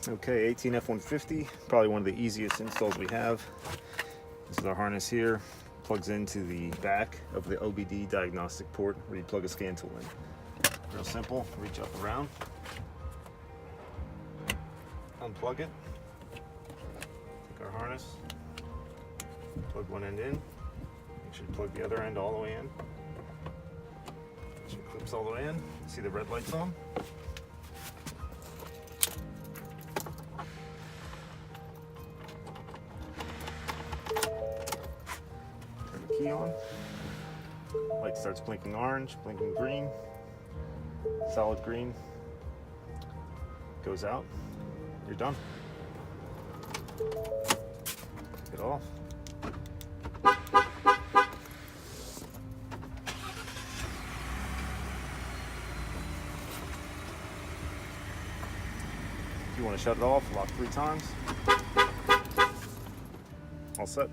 Okay, 18 F150, probably one of the easiest installs we have. This is our harness here. Plugs into the back of the OBD diagnostic port where you plug a scan tool in. Real simple, reach up around, unplug it, take our harness, plug one end in, make sure you plug the other end all the way in. Make sure it clips all the way in. See the red lights on? Turn the key on. Light starts blinking orange, blinking green, solid green. Goes out. You're done. Take it off. If you want to shut it off, lock 3 times. All set.